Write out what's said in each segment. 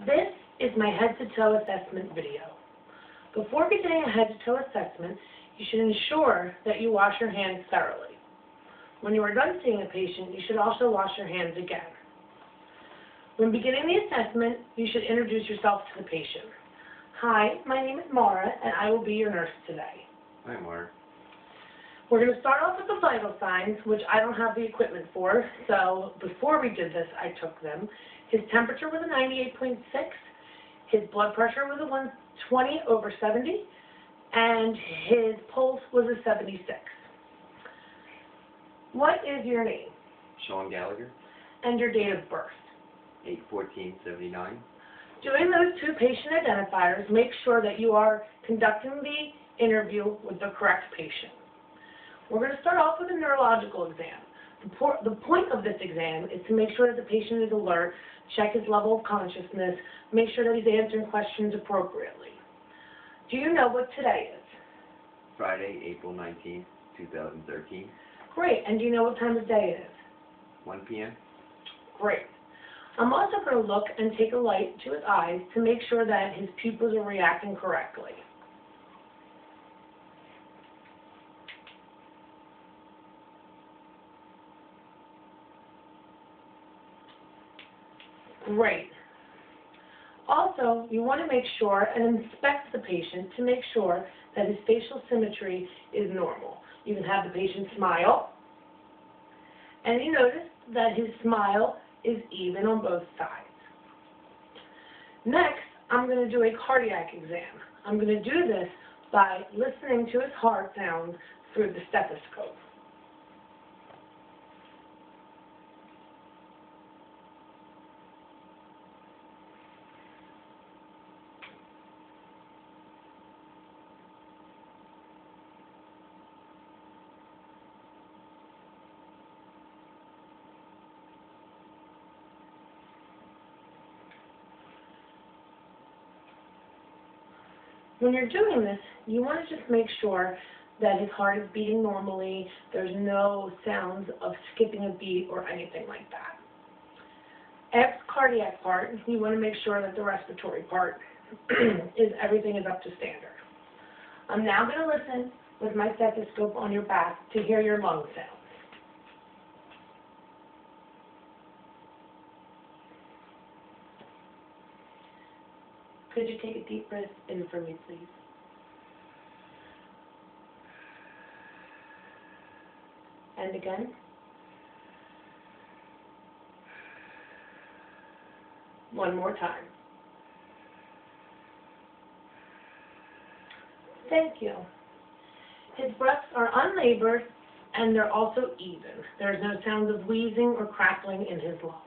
This is my head-to-toe assessment video. Before beginning a head-to-toe assessment, you should ensure that you wash your hands thoroughly. When you are done seeing a patient, you should also wash your hands again. When beginning the assessment, you should introduce yourself to the patient. Hi, my name is Mara, and I will be your nurse today. Hi, Mara. We're going to start off with the vital signs, which I don't have the equipment for, so before we did this, I took them. His temperature was a 98.6, his blood pressure was a 120/70, and his pulse was a 76. What is your name? Sean Gallagher. And your date of birth? 8/14/79. Doing those two patient identifiers, make sure that you are conducting the interview with the correct patient. We're going to start off with a neurological exam. The point of this exam is to make sure that the patient is alert, check his level of consciousness, make sure that he's answering questions appropriately. Do you know what today is? Friday, April 19th, 2013. Great. And do you know what time of day it is? 1 p.m. Great. I'm also going to look and take a light to his eyes to make sure that his pupils are reacting correctly. Great. Also, you want to make sure and inspect the patient to make sure that his facial symmetry is normal. You can have the patient smile, and you notice that his smile is even on both sides. Next, I'm going to do a cardiac exam. I'm going to do this by listening to his heart sounds through the stethoscope. When you're doing this, you want to just make sure that his heart is beating normally, there's no sounds of skipping a beat or anything like that. After the cardiac part, you want to make sure that the respiratory part everything is up to standard. I'm now going to listen with my stethoscope on your back to hear your lung sounds. Could you take a deep breath in for me, please? And again. One more time. Thank you. His breaths are unlabored and they're also even. There's no sounds of wheezing or crackling in his lungs.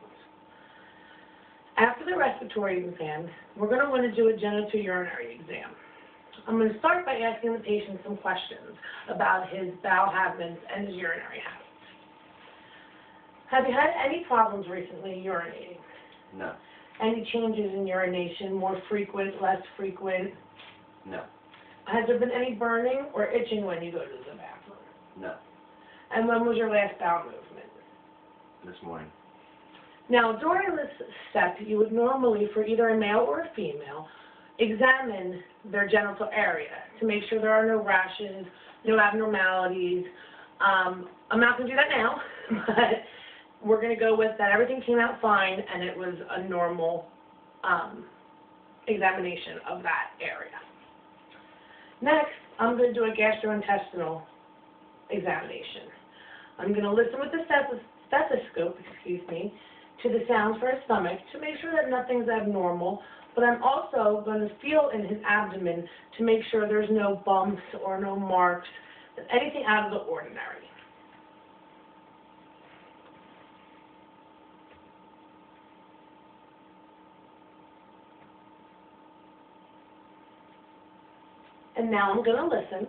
After the respiratory exam, we're going to want to do a genitourinary exam. I'm going to start by asking the patient some questions about his bowel habits and his urinary habits. Have you had any problems recently urinating? No. Any changes in urination, more frequent, less frequent? No. Has there been any burning or itching when you go to the bathroom? No. And when was your last bowel movement? This morning. Now, during this step, you would normally, for either a male or a female, examine their genital area to make sure there are no rashes, no abnormalities. I'm not going to do that now, but we're going to go with that everything came out fine and it was a normal examination of that area. Next, I'm going to do a gastrointestinal examination. I'm going to listen with the stethoscope, to the sounds for his stomach to make sure that nothing's abnormal, but I'm also going to feel in his abdomen to make sure there's no bumps or no marks, anything out of the ordinary. And now I'm going to listen.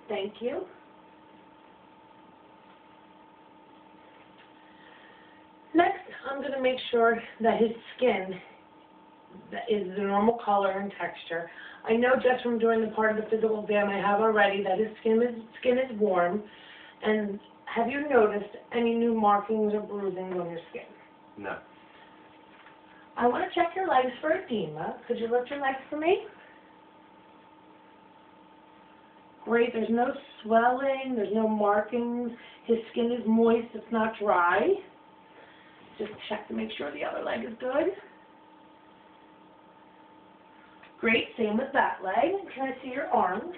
Thank you. Next, I'm going to make sure that his skin that is the normal color and texture. I know just from doing the part of the physical exam I have already that his skin is warm. And have you noticed any new markings or bruising on your skin? No. I want to check your legs for edema. Could you lift your legs for me? Great, there's no swelling, there's no markings. His skin is moist, it's not dry. Just check to make sure the other leg is good. Great, same with that leg. Can I see your arm?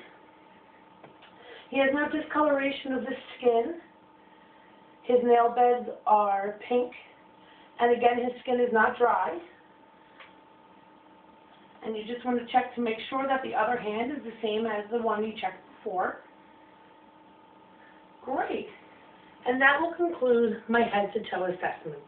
He has no discoloration of the skin. His nail beds are pink. And again, his skin is not dry. And you just want to check to make sure that the other hand is the same as the one you checked before. Great. And that will conclude my head to toe assessment.